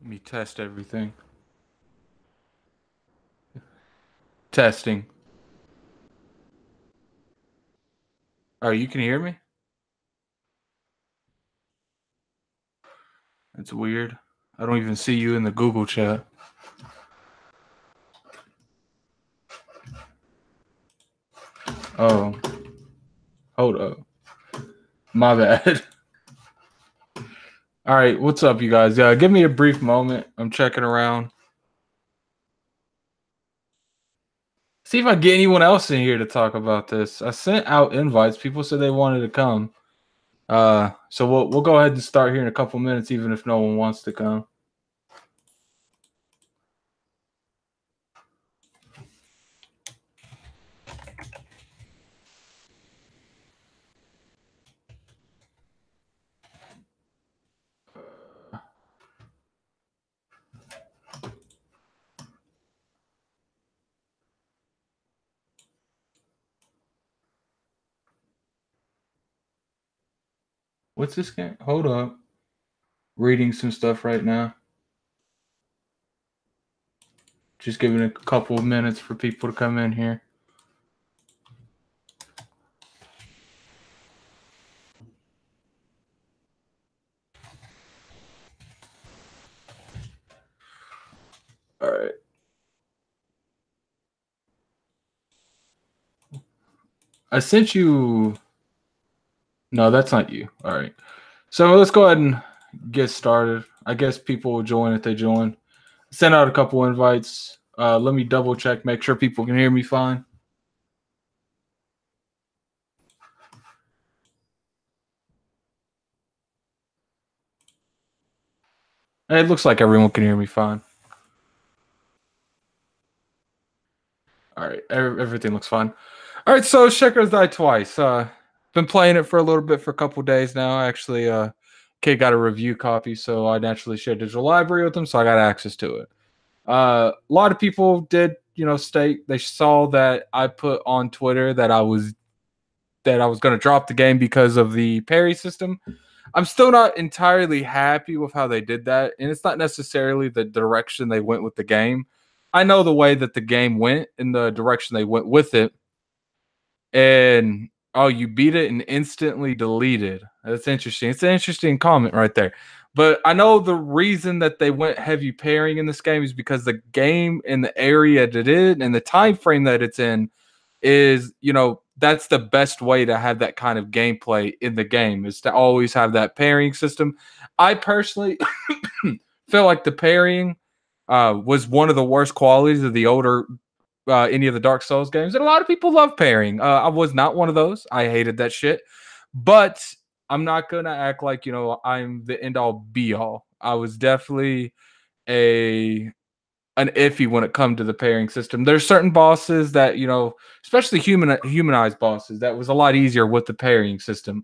Let me test everything. Testing. Oh, you can hear me? That's weird. I don't even see you in the Google chat. Oh. Hold up. My bad. All right, what's up, you guys? Give me a brief moment. I'm checking around. See if I get anyone else in here to talk about this. I sent out invites. People said they wanted to come. So we'll go ahead and start here in a couple minutes, even if no one wants to come. What's this game? Hold up. Reading some stuff right now. Just giving a couple of minutes for people to come in here. All right. I sent you. No, that's not you. All right. So let's go ahead and get started. I guess people will join if they join. Send out a couple invites. Let me double check, make sure people can hear me fine. It looks like everyone can hear me fine. All right, everything looks fine. All right, so Checkers Die Twice. Been playing it for a little bit for a couple days now. Actually, kid got a review copy, so I naturally shared digital library with him, so I got access to it. A lot of people did, state they saw that I put on Twitter that I was going to drop the game because of the parry system. I'm still not entirely happy with how they did that, and it's not necessarily the direction they went with the game. I know the way that the game went and the direction they went with it. And you beat it and instantly deleted. That's interesting. It's an interesting comment right there. But I know the reason that they went heavy pairing in this game is because the game and the area that it is and the time frame that it's in is, that's the best way to have that kind of gameplay in the game is to always have that pairing system. I personally feel like the pairing was one of the worst qualities of the older any of the Dark Souls games, and a lot of people love pairing. I was not one of those. I hated that shit, but I'm not gonna act like I'm the end all be all. I was definitely an iffy when it come to the pairing system. There's certain bosses that especially humanized bosses, that was a lot easier with the pairing system.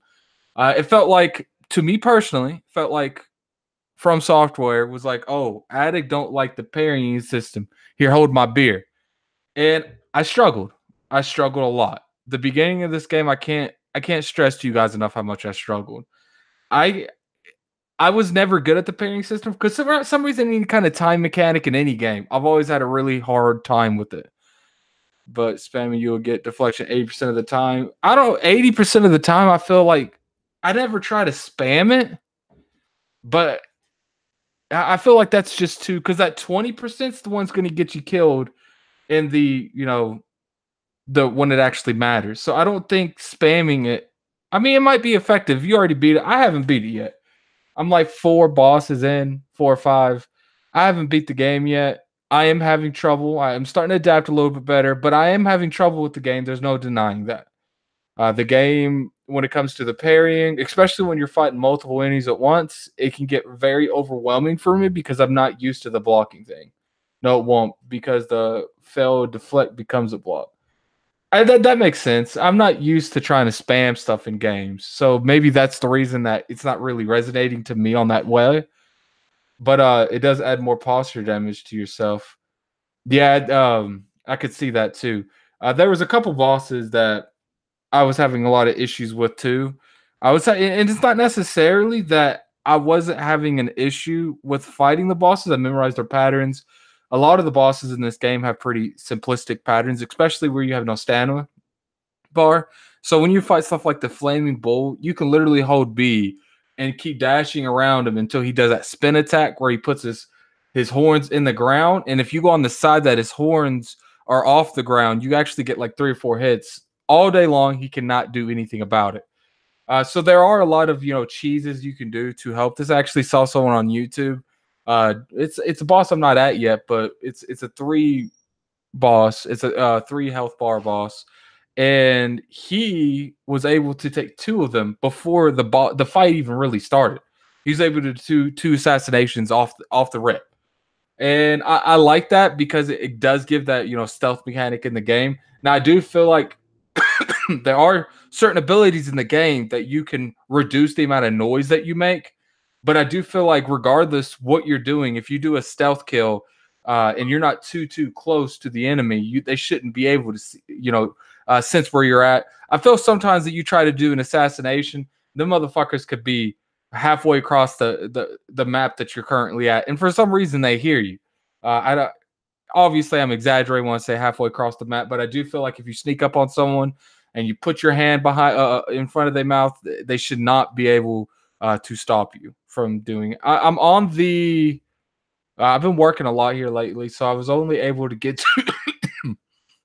It felt like, to me personally, felt like From Software was like, oh, Addict don't like the pairing system. Here, hold my beer. And I struggled. I struggled a lot. The beginning of this game, I can't stress to you guys enough how much I struggled. I was never good at the pairing system because for some reason, any kind of time mechanic in any game, I've always had a really hard time with it. But spamming, you'll get deflection 80% of the time. I don't 80% of the time, I feel like I never try to spam it, but I feel like that's just too, because that 20% is the one's going to get you killed in the when it actually matters. So I don't think spamming it. I mean, it might be effective. You already beat it. I haven't beat it yet. I'm like 4 bosses in, 4 or 5. I haven't beat the game yet. I am having trouble. I am starting to adapt a little bit better, but I am having trouble with the game. There's no denying that. The game, when it comes to the parrying, especially when you're fighting multiple enemies at once, it can get very overwhelming for me because I'm not used to the blocking thing. No, it won't, because the fail deflect becomes a block. That makes sense. I'm not used to trying to spam stuff in games, so maybe that's the reason that it's not really resonating to me on that way. But it does add more posture damage to yourself. Yeah, I could see that too. There was a couple bosses that I was having a lot of issues with too. I would say, and it's not necessarily that I wasn't having an issue with fighting the bosses. I memorized their patterns. A lot of the bosses in this game have pretty simplistic patterns, especially where you have no stamina bar. So when you fight stuff like the Flaming Bull, you can literally hold B and keep dashing around him until he does that spin attack where he puts his horns in the ground. And if you go on the side that his horns are off the ground, you actually get like 3 or 4 hits all day long. He cannot do anything about it. So there are a lot of cheeses you can do to help. This I actually saw someone on YouTube. It's a boss I'm not at yet, but it's a 3 boss. It's a 3 health bar boss, and he was able to take 2 of them before the fight even really started. He's able to do 2 assassinations off the rip, and I like that because it does give that stealth mechanic in the game. Now I do feel like there are certain abilities in the game that you can reduce the amount of noise that you make. But I do feel like regardless what you're doing, if you do a stealth kill and you're not too close to the enemy, they shouldn't be able to see, sense where you're at. I feel sometimes that you try to do an assassination, the motherfuckers could be halfway across the map that you're currently at, and for some reason they hear you. I don't. Obviously, I'm exaggerating when I say halfway across the map, but I do feel like if you sneak up on someone and you put your hand behind in front of their mouth, they should not be able to stop you from doing it. I'm on the. I've been working a lot here lately, so I was only able to get to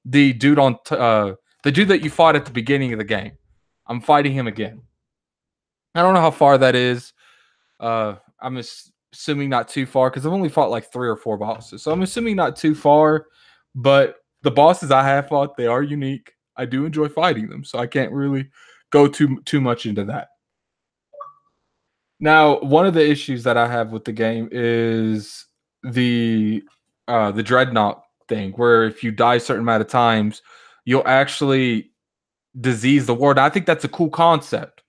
the dude the dude that you fought at the beginning of the game. I'm fighting him again. I don't know how far that is. I'm assuming not too far because I've only fought like 3 or 4 bosses, so I'm assuming not too far. But the bosses I have fought, they are unique. I do enjoy fighting them, so I can't really go too much into that. Now, one of the issues that I have with the game is the dreadnought thing, where if you die a certain amount of times, you'll actually disease the world. I think that's a cool concept,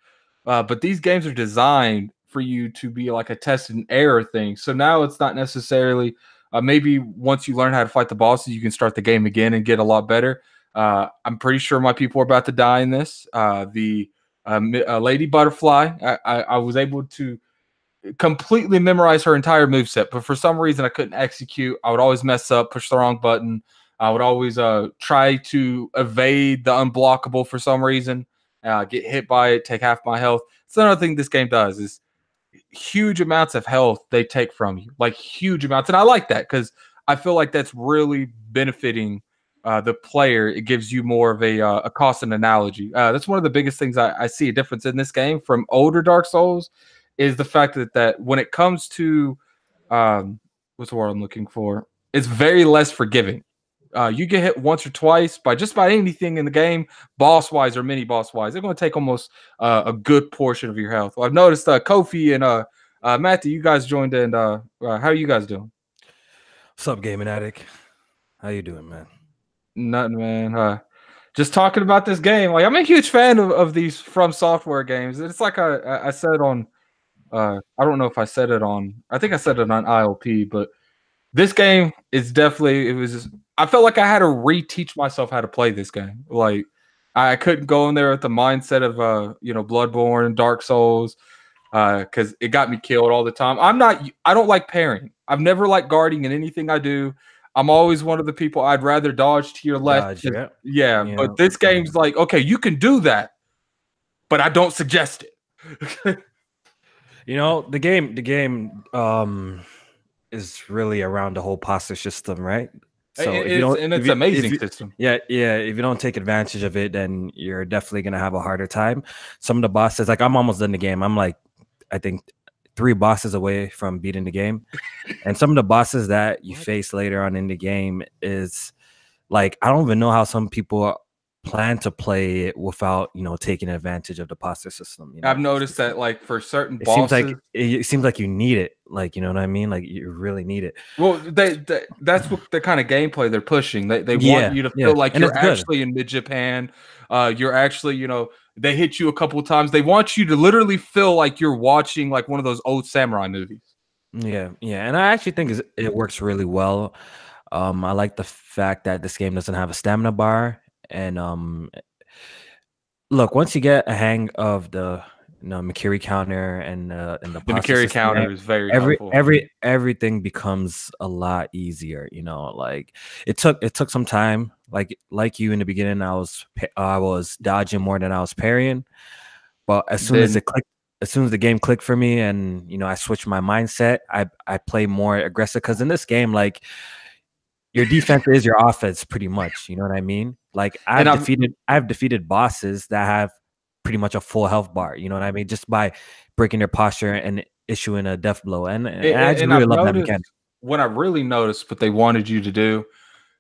but these games are designed for you to be like a test and error thing. So now it's not necessarily maybe once you learn how to fight the bosses, you can start the game again and get a lot better. I'm pretty sure my people are about to die in this. The Lady Butterfly, I was able to completely memorize her entire moveset, but for some reason I couldn't execute. I would always mess up, push the wrong button. I would always try to evade the unblockable for some reason, get hit by it, take half my health. It's another thing this game does is huge amounts of health they take from you, like huge amounts. And I like that because I feel like that's really benefiting the player. It gives you more of a cost and analogy. That's one of the biggest things I see a difference in this game from older Dark Souls is the fact that when it comes to what's the word I'm looking for? It's very less forgiving. You get hit once or twice by just about anything in the game, boss wise or mini boss wise. They're going to take almost a good portion of your health. Well, I've noticed Kofi and Matthew, you guys joined in. How are you guys doing? What's up, Gaming Addict? How you doing, man? Nothing, man. Just talking about this game. Like I'm a huge fan of these From Software games. It's like I said on. I don't know if I said it on. I think I said it on ILP, but this game is definitely. It was just. I felt like I had to reteach myself how to play this game. Like I couldn't go in there with the mindset of Bloodborne, Dark Souls, because it got me killed all the time. I don't like parrying. I've never liked guarding in anything I do. I'm always one of the people I'd rather dodge to your left. Dodge, yeah. But this game's like, okay, you can do that, but I don't suggest it. The game is really around the whole posture system, right? So it's an amazing system. Yeah. If you don't take advantage of it, then you're definitely gonna have a harder time. Some of the bosses, like I'm almost done the game. I'm like, I think 3 bosses away from beating the game. And some of the bosses that you face later on in the game is like, I don't even know how some people plan to play it without taking advantage of the posture system. I've noticed that like for certain bosses, it seems like you need it. Like, you know what I mean? Like you really need it. Well, that's what the kind of gameplay they're pushing. They want you to feel like you're actually in mid Japan. You're actually, they hit you a couple of times. They want you to literally feel like you're watching like one of those old samurai movies. Yeah, and I actually think it works really well. I like the fact that this game doesn't have a stamina bar. And look, once you get a hang of the Makiri counter and the The pasta Mikiri system, counter is very helpful. everything becomes a lot easier. Like it took some time. Like you in the beginning, I was dodging more than I was parrying. But as soon as Then it clicked, as soon as the game clicked for me, and I switched my mindset, I play more aggressive because in this game, like your defense is your offense pretty much. You know what I mean? Like and I've defeated bosses that have pretty much a full health bar. You know what I mean? Just by breaking their posture and issuing a death blow. And I just and really I've love that noticed mechanic. what I really noticed what they wanted you to do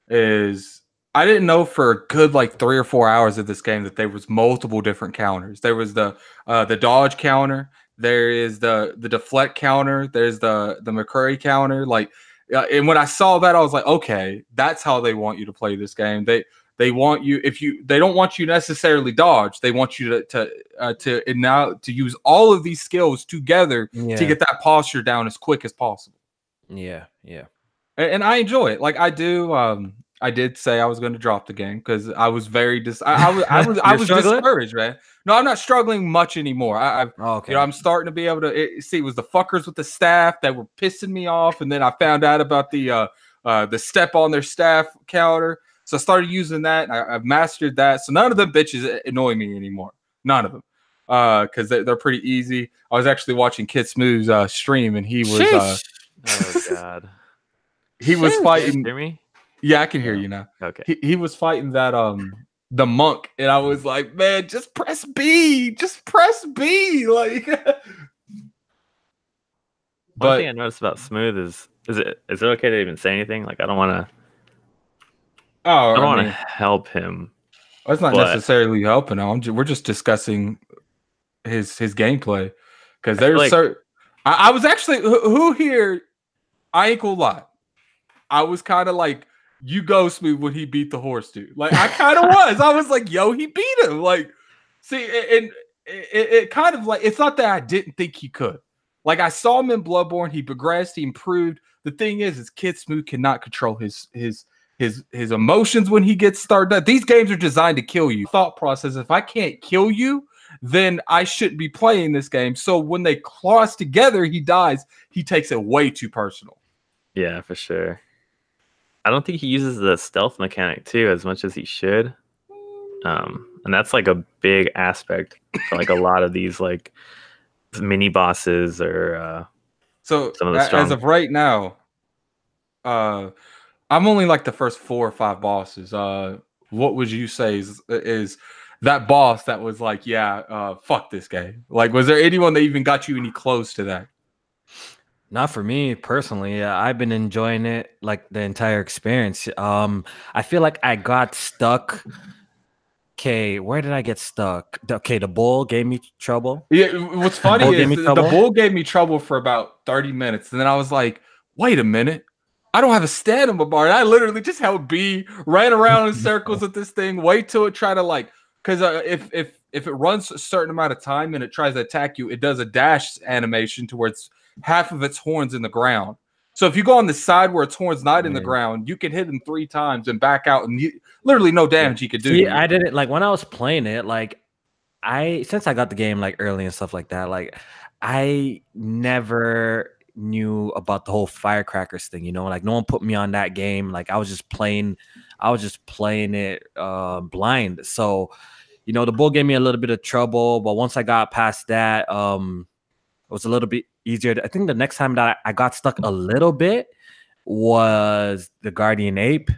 is I didn't know for a good like 3 or 4 hours of this game that there was multiple different counters. There was the dodge counter. There is the deflect counter. There's the McCurry counter. Like, and when I saw that, I was like, okay, that's how they want you to play this game. They want you they don't want you necessarily dodge. They want you to use all of these skills together to Yeah, get that posture down as quick as possible. yeah, yeah. And I enjoy it. Like I do. I did say I was going to drop the game because I was very I You're was struggling? discouraged, man. No, I'm not struggling much anymore. Oh, okay. I'm starting to be able to see. It was the fuckers with the staff that were pissing me off, and then I found out about the step on their staff counter. So I started using that. And I've mastered that. So none of them bitches annoy me anymore. None of them. Because they're pretty easy. I was actually watching Kid Smooth's stream, and he was Oh God. he was Can you fighting. hear me? Yeah, I can hear you now. Okay. He was fighting that the monk, and I was like, man, just press B, just press B, like. One thing I noticed about Smooth is it okay to even say anything? Like I don't want to help him. That's not necessarily helping him. We're just discussing his gameplay because there's certain. I was actually who here. I ain't gonna lie. I was kind of like, you go Smooth when he beat the horse dude. Like I kind of was. I was like, yo, he beat him. Like, see, and it kind of like it's not that I didn't think he could. Like I saw him in Bloodborne. He progressed. He improved. The thing is Kid Smooth cannot control his emotions when he gets started. These games are designed to kill you. Thought process: if I can't kill you, then I shouldn't be playing this game. So when they cross together, he dies. He takes it way too personal. Yeah, for sure. I don't think he uses the stealth mechanic too as much as he should. And that's like a big aspect for like a lot of these like mini bosses or so some of the strong... as of right now, I'm only like the first 4 or 5 bosses. What would you say is that boss that was like, yeah, fuck this game? Like, was there anyone that even got you any close to that? Not for me personally. I've been enjoying it like the entire experience. I feel like I got stuck. Okay, where did I get stuck? Okay, the bull gave me trouble. Yeah, what's funny is the bull gave me trouble for about 30 minutes, and then I was like, wait a minute. I don't have a stamina bar. And I literally just held B, ran around in circles with this thing, wait till it try to like, because if it runs a certain amount of time and it tries to attack you, it does a dash animation to where it's half of its horns in the ground. So if you go on the side where its horn's not in the ground, you can hit him 3 times and back out, and literally no damage he could do. See, I didn't like when I was playing it. Like since I got the game like early and stuff like that. Like I never knew about the whole firecrackers thing. Like no one put me on that game. Like I was just playing it blind. So the bull gave me a little bit of trouble, but once I got past that, it was a little bit easier. I think the next time that I got stuck a little bit was the Guardian Ape.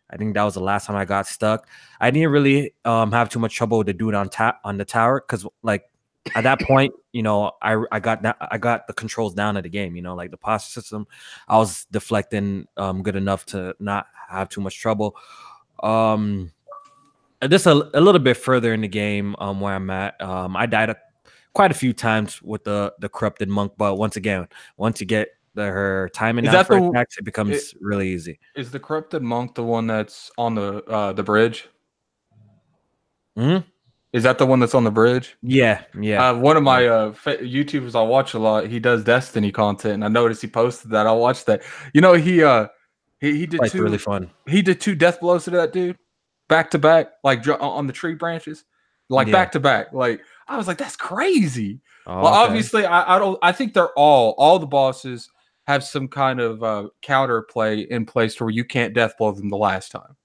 I think that was the last time I got stuck. I didn't really have too much trouble with the dude on the tower because, like, at that point, I got the controls down of the game. Like the posture system, I was deflecting good enough to not have too much trouble. Just a little bit further in the game where I'm at, I died quite a few times with the corrupted monk, but once you get her timing down for attacks, it becomes really easy. Is the corrupted monk the one that's on the bridge? Mm-hmm. Is that the one that's on the bridge? Yeah. One of my YouTubers I watch a lot, he does Destiny content, and I noticed he posted that. I watched that. He did like 2 really fun. He did 2 death blows to that dude back to back, like on the tree branches. like Yeah. back to back. Like I was like, that's crazy. Oh, Well, okay. obviously, I think they're all the bosses have some kind of counter play in place to where you can't death blow them the last time.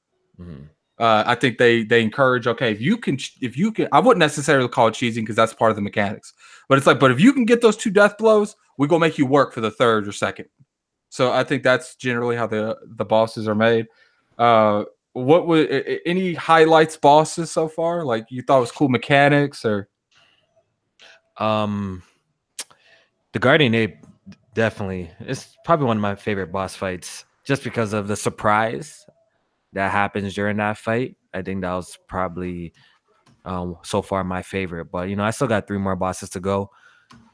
Mhm. I think they encourage, okay, if you can, I wouldn't necessarily call it cheesing because that's part of the mechanics, but it's like, but if you can get those 2 death blows, we're gonna make you work for the 3rd or 2nd. So I think that's generally how the bosses are made. What would any highlights bosses so far? Like you thought was cool mechanics or? The Guardian Ape definitely is probably one of my favorite boss fights, just because of the surprise that happens during that fight. I think that was probably so far my favorite. But I still got 3 more bosses to go,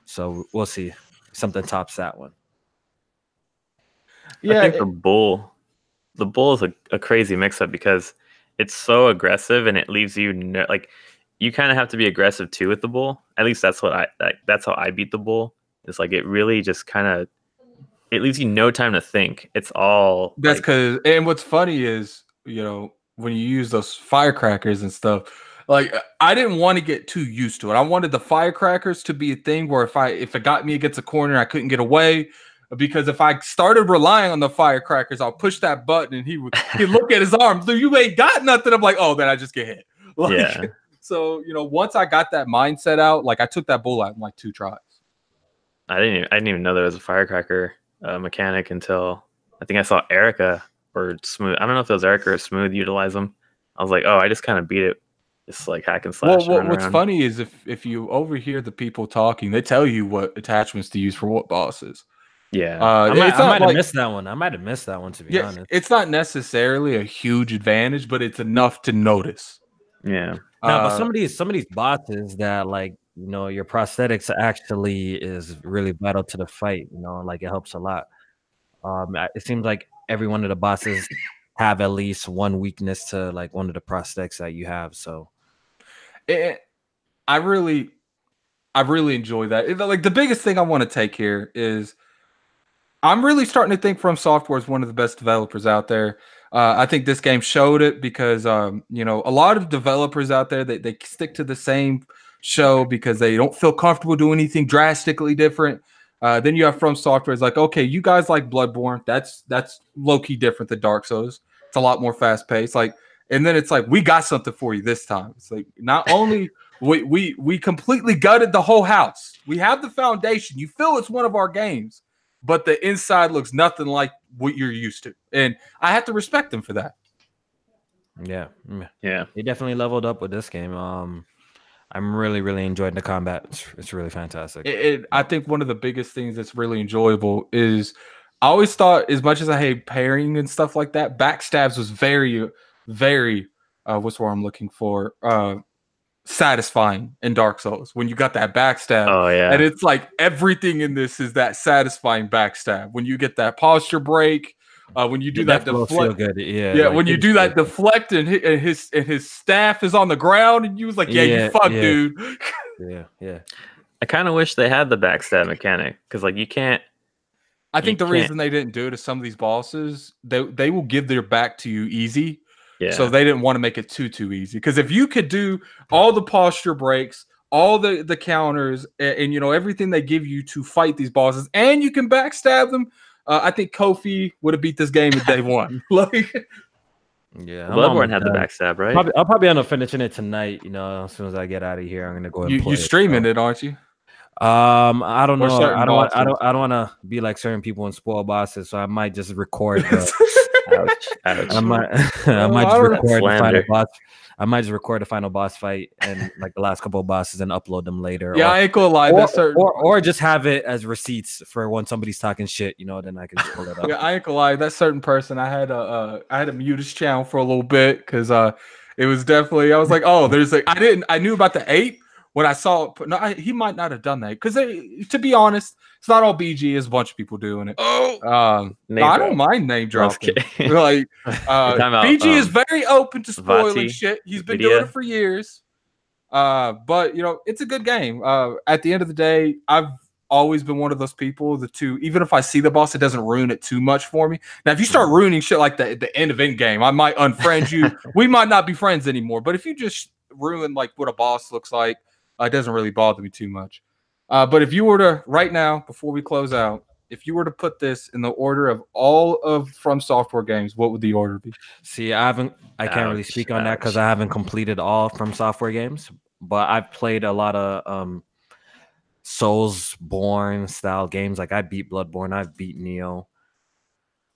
so we'll see if something tops that one. Yeah, I think the bull is a crazy mix-up because it's so aggressive and it leaves you like you kind of have to be aggressive too with the bull. At least that's what that's how I beat the bull. It's like it really just kind of it leaves you no time to think. It's all that's because and what's funny is when you use those firecrackers and stuff, like I didn't want to get too used to it. I wanted the firecrackers to be a thing where if it got me against a corner, I couldn't get away. Because if I started relying on the firecrackers, I'll push that button and he'd look at his arms. You ain't got nothing. I'm like, oh, then I just get hit. Like, yeah. So once I got that mindset out, like I took that bull out in like 2 tries. I didn't even know there was a firecracker mechanic until I think I saw Erica or Smooth. I don't know if it was Erica or Smooth utilize them. I was like, oh, I just kind of beat it. Just like hack and slash. Well, what's funny is if you overhear the people talking, they tell you what attachments to use for what bosses. Yeah, I might have missed that one. I might have missed that one, to be honest. It's not necessarily a huge advantage, but it's enough to notice. Yeah. No, but some of these bosses that your prosthetics actually is really vital to the fight. Like it helps a lot. It seems like every one of the bosses have at least one weakness to like one of the prosthetics that you have. So, I really enjoy that. Like the biggest thing I want to take here is I'm really starting to think From Software is one of the best developers out there. I think this game showed it because a lot of developers out there they stick to the same show because they don't feel comfortable doing anything drastically different. Then you have From Software. It's like, okay, you guys like Bloodborne. That's low key different than Dark Souls. It's a lot more fast paced. Like, and then it's like we got something for you this time. It's like not only we completely gutted the whole house. We have the foundation. You feel it's one of our games, but the inside looks nothing like what you're used to. And I have to respect them for that. Yeah. They definitely leveled up with this game. I'm really, really enjoying the combat. It's really fantastic. I think one of the biggest things that's really enjoyable is I always thought, as much as I hate parrying and stuff like that, backstabs was very, very, what's what I'm looking for? Satisfying in Dark Souls when you got that backstab. Oh yeah. And it's like everything in this is that satisfying backstab. When you get that posture break, when you do that deflect, good. When you do that deflect and his staff is on the ground and you was like, you fuck, dude. Yeah. I kind of wish they had the backstab mechanic because like you can't. I think the reason they didn't do it is some of these bosses they will give their back to you easy. Yeah. So they didn't want to make it too easy. Because if you could do all the posture breaks, all the counters, and everything they give you to fight these bosses, and you can backstab them, I think Kofi would have beat this game at day one. Bloodborne had the backstab, right? I'll probably end up finishing it tonight. As soon as I get out of here, I'm gonna go. You streaming it, aren't you? I don't know. I don't want to be like certain people and spoil bosses, so I might just record. Ouch. I might just record the final boss. I might just record the final boss fight and like the last couple of bosses and upload them later. Yeah, I ain't gonna lie. Or just have it as receipts for when somebody's talking shit. Then I can just pull it up. Yeah, I ain't gonna lie. That certain person, I had to mute his channel for a little bit because it was definitely. I was like, oh, there's like I knew about the ape. When I saw it, he might not have done that because, to be honest, it's not all BG. It's a bunch of people doing it. I don't mind name dropping. Like BG is very open to spoiling shit. He's been doing it for years. But it's a good game. At the end of the day, I've always been one of those people even if I see the boss, it doesn't ruin it too much for me. Now, if you start ruining shit like the end of Endgame, I might unfriend you. We might not be friends anymore. But if you just ruin like what a boss looks like. It doesn't really bother me too much. But if you were to right now, before we close out, if you were to put this in the order of all of From Software games, what would the order be? See, I can't really speak on that because I haven't completed all From Software games, but I've played a lot of Soulsborne style games. Like I beat Bloodborne, I've beat Neo.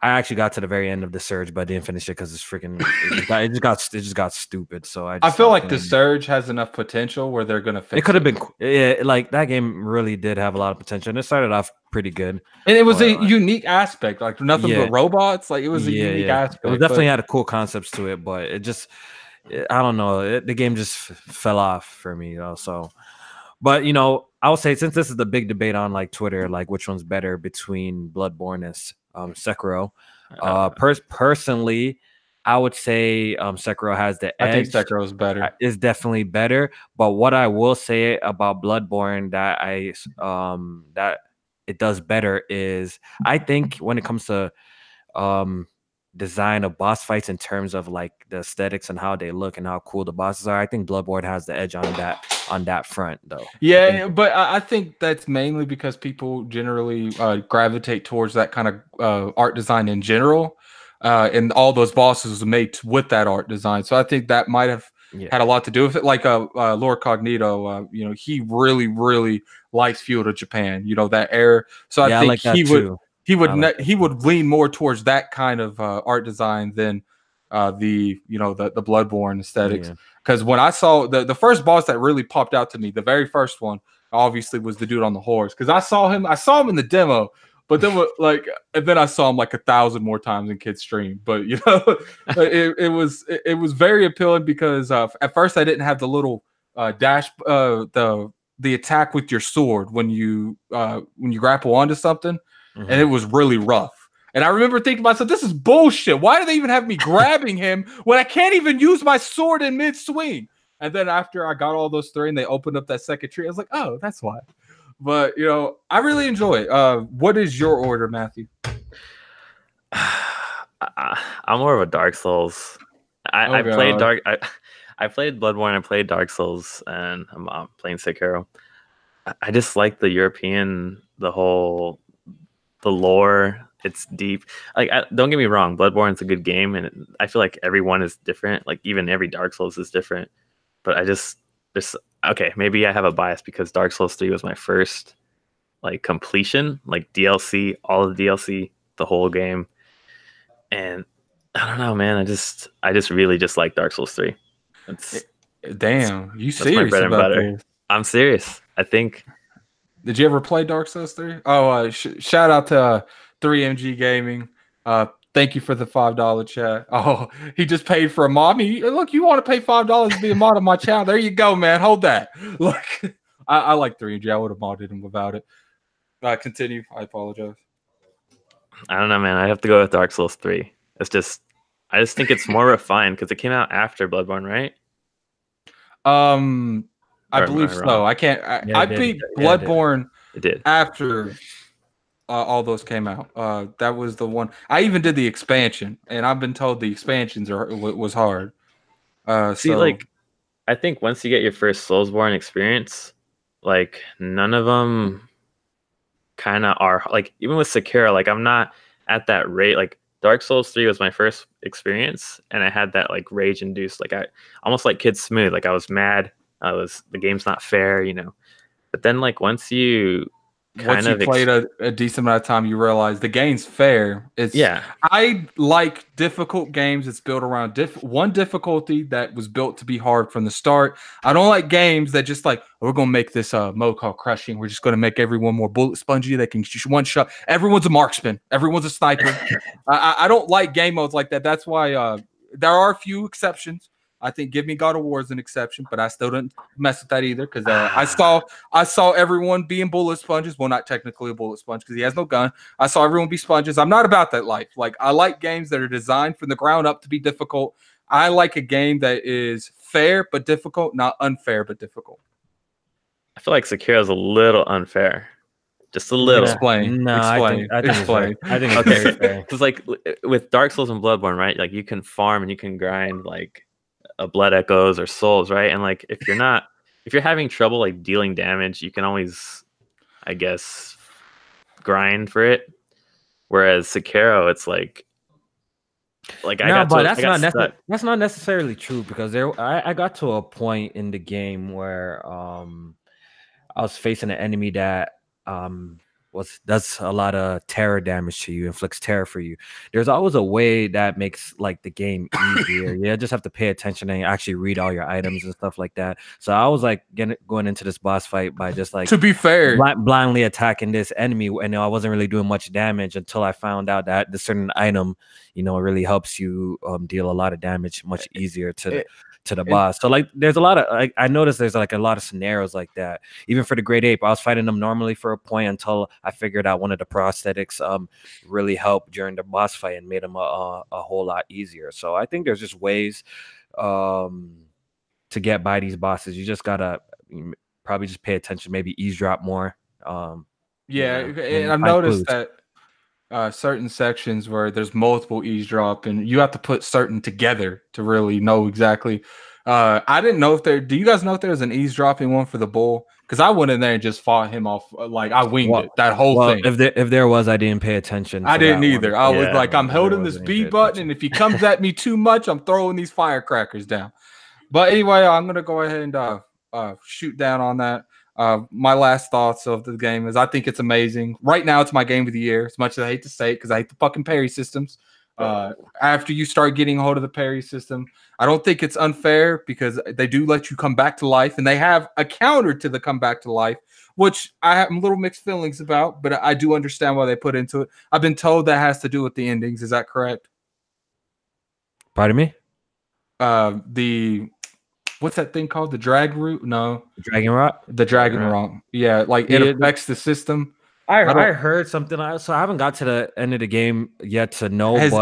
I actually got to the very end of the Surge, but I didn't finish it because it's freaking. It just got stupid. So I feel like the Surge has enough potential where they're gonna fix it. Could have been, like that game really did have a lot of potential, and it started off pretty good. And it was a unique aspect, like nothing but robots. Like it was a unique aspect. It definitely had cool concepts to it, but it just, I don't know, the game just fell off for me, So, but I will say, since this is the big debate on like Twitter, like which one's better between Bloodborne and Sekiro. Personally, I would say Sekiro has the edge. I think Sekiro is better. Is definitely better. But what I will say about Bloodborne that that it does better is, I think when it comes to design of boss fights in terms of like the aesthetics and how they look and how cool the bosses are, I think Bloodborne has the edge on that front though. Yeah, but I think that's mainly because people generally gravitate towards that kind of art design in general, and all those bosses were made with that art design. So I think that might have had a lot to do with it. Like Lord Cognito, he really likes feudal Japan, that era. So I think he would lean more towards that kind of art design than the Bloodborne aesthetics. Because when I saw the first boss that really popped out to me, the very first one, obviously was the dude on the horse. Because I saw him in the demo, but then and then I saw him like 1,000 more times in Kid's stream. But it was very appealing because at first I didn't have the little dash the attack with your sword when you grapple onto something. And it was really rough. And I remember thinking to myself, this is bullshit. Why do they even have me grabbing him when I can't even use my sword in mid-swing? And then after I got all those three and they opened up that second tree, I was like, oh, that's why. But, I really enjoy it. What is your order, Matthew? I'm more of a Dark Souls. I played Bloodborne, I played Dark Souls, and I'm playing Sekiro. I just like the European, the lore. It's deep. Like, don't get me wrong, Bloodborne's a good game, and I feel like everyone is different. Like, even every Dark Souls is different. But okay, maybe I have a bias because Dark Souls 3 was my first like completion, like DLC, all of the DLC, the whole game. And I don't know, man. I just really just like Dark Souls 3. Damn, you serious about this? I'm serious. I think. Did you ever play Dark Souls 3? Oh, shout out to 3MG Gaming. Thank you for the $5 chat. Oh, he just paid for a mod. Look, you want to pay $5 to be a mod on my channel? There you go, man. Hold that. Look, I like 3MG. I would have modded him without it. Continue. I apologize. I don't know, man. I have to go with Dark Souls 3. I just think it's more refined because it came out after Bloodborne, right? I believe so. I can't. I beat Bloodborne. It did after all those came out. That was the one. I even did the expansion, and I've been told the expansions was hard. Like, I think once you get your first Soulsborne experience, like none of them kind of are like, even with Sekiro, like I'm not at that rate. Like Dark Souls 3 was my first experience, and I had that like rage induced, like I almost like Kid Smooth. Like I was mad. The game's not fair, But then like once you played a decent amount of time, you realize the game's fair. I like difficult games that's built around one difficulty that was built to be hard from the start. I don't like games that just like, we're gonna make this mode called crushing. We're just gonna make everyone more bullet spongy. They can shoot one shot. Everyone's a marksman. Everyone's a sniper. I don't like game modes like that. That's why there are a few exceptions. I think Give Me God of War is an exception, but I still didn't mess with that either because I saw everyone being bullet sponges. Well, not technically a bullet sponge because he has no gun. I saw everyone be sponges. I'm not about that life. Like I like games that are designed from the ground up to be difficult. I like a game that is fair but difficult, not unfair but difficult. I feel like Sekiro is a little unfair. Just a little. Explain. No, explain. I think it's very fair. Because like with Dark Souls and Bloodborne, right? Like you can farm and you can grind like blood echoes or souls, right? And like if you're having trouble like dealing damage, you can always, I guess, grind for it. Whereas Sekiro, it's like that's not necessarily true, because I got to a point in the game where I was facing an enemy that does a lot of terror damage to you, inflicts terror for you. There's always a way that makes like the game easier. You just have to pay attention and actually read all your items and stuff like that. So I was like going into this boss fight by just like, to be fair, blindly attacking this enemy, and I wasn't really doing much damage until I found out that the certain item, really helps you deal a lot of damage much easier to the boss. So like there's a lot of I noticed there's like a lot of scenarios like that. Even for the Great Ape, I was fighting them normally for a point until I figured out one of the prosthetics really helped during the boss fight and made them a whole lot easier. So I think there's just ways to get by these bosses. You just gotta probably just pay attention, maybe eavesdrop more. And I've noticed that certain sections where there's multiple eavesdrop, and you have to put certain together to really know exactly. I didn't know if do you guys know if there's an eavesdropping one for the bull? Because I went in there and just fought him off, like I winged it, that whole thing. If there was, I didn't pay attention. I didn't either. I was like, I'm holding this B button, and if he comes at me too much, I'm throwing these firecrackers down. But anyway, I'm gonna go ahead and shoot down on that. My last thoughts of the game is I think it's amazing. Right now, it's my game of the year, as much as I hate to say it, because I hate the fucking parry systems. After you start getting a hold of the parry system, I don't think it's unfair, because they do let you come back to life, and they have a counter to the come back to life, which I have little mixed feelings about, but I do understand why they put into it. I've been told that has to do with the endings. Is that correct? Pardon me? What's that thing called? The drag root? No. Dragon Rot? The Dragon Rot. Yeah, like it affects the system. I heard something. So I haven't got to the end of the game yet to know. Has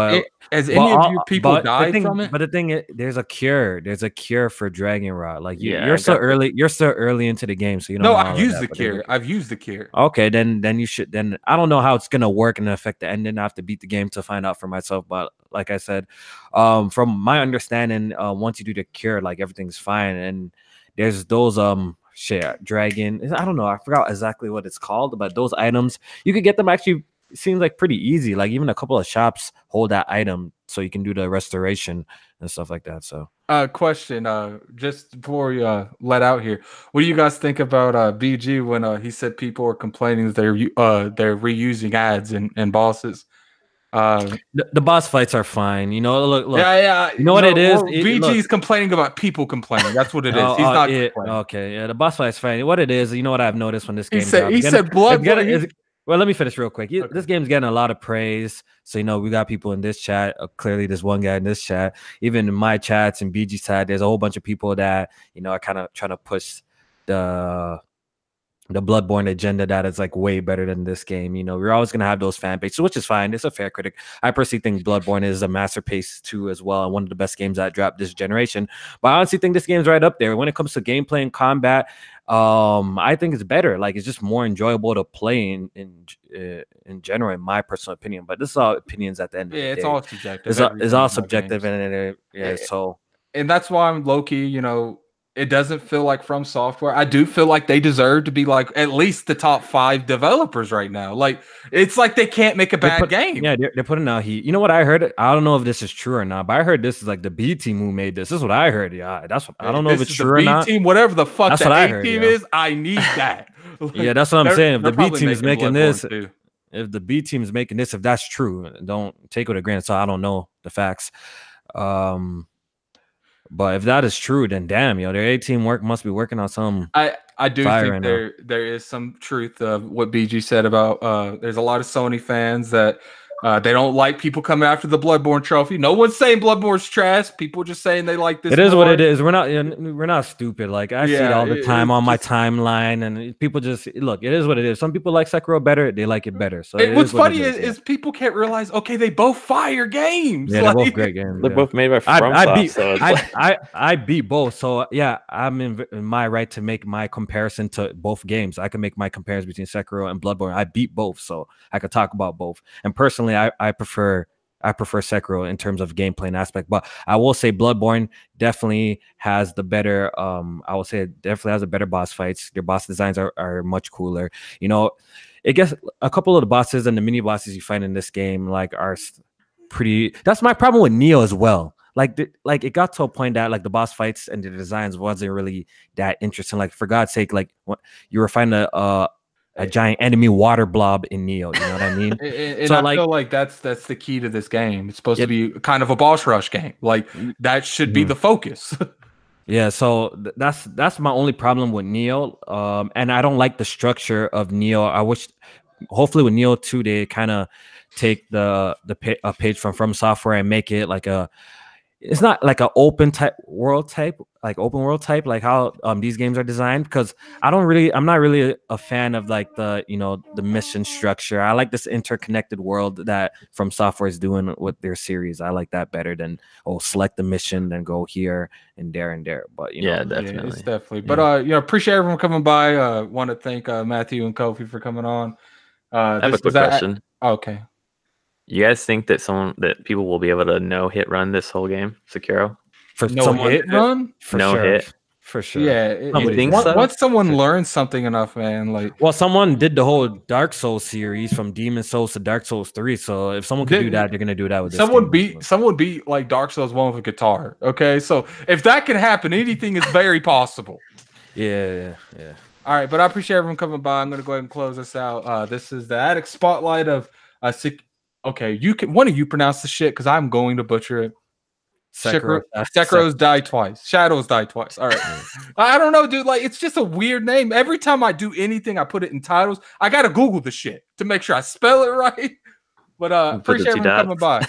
any of you people died from it? But the thing is, there's a cure. There's a cure for Dragon Rot. Like you're so early. You're so early into the game, so you don't. No, I've used the cure. I've used the cure. Okay, then you should. Then I don't know how it's gonna work and affect the ending. I have to beat the game to find out for myself. But like I said, from my understanding, once you do the cure, like everything's fine. And there's those dragon. I don't know. I forgot exactly what it's called, but those items you could get them. Actually, it seems like pretty easy. Like even a couple of shops hold that item, so you can do the restoration and stuff like that. So, question. Just before we let out here, what do you guys think about BG when he said people are complaining that they're reusing ads and bosses? The boss fights are fine. Look. Yeah. You know what it is? BG's complaining about people complaining. That's what it is. He's not complaining. Okay, yeah, the boss fight's fine. What it is, you know what I've noticed when this game he said blood. Well, let me finish real quick. Okay. This game's getting a lot of praise. So, we got people in this chat. Clearly, there's one guy in this chat. Even in my chats and BG's chat, there's a whole bunch of people that, are kind of trying to push the Bloodborne agenda that is like way better than this game. We're always going to have those fan bases, which is fine. It's a fair critic. I personally think Bloodborne is a masterpiece too as well, and one of the best games that dropped this generation. But I honestly think this game's right up there when it comes to gameplay and combat. I think it's better. Like, it's just more enjoyable to play in general, in my personal opinion. But this is all opinions at the end of the day. It's all subjective. It's all subjective, and that's why I'm low key. It doesn't feel like From Software. I do feel like they deserve to be like at least the top 5 developers right now. Like, it's like they can't make a bad game. Yeah, they're putting out heat. You know what I heard? I don't know if this is true or not, but I heard this is like the B team who made this. This is what I heard. Yeah, that's what I don't know if it's true or not. Team, whatever the fuck that's the A team is, I need that. Yeah, that's what I'm saying. If the B team is making this, if the B team is making this, if that's true, don't take it with a grain of salt. I don't know the facts. But if that is true, then damn, their A team must be working on some. I do think there is some truth of what BG said about there's a lot of Sony fans that they don't like people coming after the Bloodborne trophy. No one's saying Bloodborne's trash. People just saying they like this. It is what it is. We're not stupid. Like I see it all the time on my timeline, and people just look. It is what it is. Some people like Sekiro better. They like it better. So what's funny is people can't realize. Okay, they both fire games. Yeah, they're both great games. They're both made by FromSoft. I beat both. So yeah, I'm in my right to make my comparison to both games. I can make my comparison between Sekiro and Bloodborne. I beat both, so I could talk about both. And personally, I prefer I prefer Sekiro in terms of gameplay and aspect. But I will say Bloodborne definitely has the better. I will say it definitely has the better boss fights. Their boss designs are much cooler. You know, it gets a couple of the bosses and the mini bosses you find in this game like are pretty. That's my problem with Neo as well. Like it got to a point that like the boss fights and the designs wasn't really that interesting. Like for God's sake, like you were finding a giant enemy water blob in Neo. You know what I mean? And so, I feel like that's the key to this game. It's supposed to be kind of a boss rush game. Like that should be the focus. Yeah, so that's my only problem with Neo. And I don't like the structure of Neo. I wish, hopefully, with Neo 2, they kind of take a page from Software and make it like it's not like an open world type, like how these games are designed, because I'm not really a fan of like the mission structure. I like this interconnected world that From Software is doing with their series. I like that better than select the mission, then go here and there. But definitely. Yeah, it's definitely. But appreciate everyone coming by. Want to thank Matthew and Kofi for coming on. I have a quick question. Okay. You guys think that people will be able to no hit run this whole game, Sekiro? For no hit run? For no sure. hit. For sure. Yeah. You think so? Once someone learns something enough, man, like someone did the whole Dark Souls series from Demon Souls to Dark Souls 3. So if someone could do that, they're gonna do that with this game. Someone beat like Dark Souls 1 with a guitar. Okay. So if that can happen, anything is very possible. Yeah. All right, but I appreciate everyone coming by. I'm gonna go ahead and close this out. This is the Addict Spotlight of Okay, one of you pronounce the shit because I'm going to butcher it. Sekiro's die twice. Shadows die twice. All right. I don't know, dude. Like, it's just a weird name. Every time I do anything, I put it in titles. I gotta Google the shit to make sure I spell it right. But appreciate everyone coming by.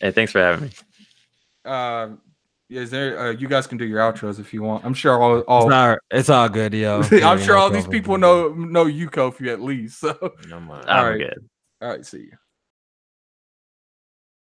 Hey, thanks for having me. Is there? You guys can do your outros if you want. I'm sure all it's all good, yo. I'm sure all these people know you, Kofi, at least. So I'm good. All right, see you.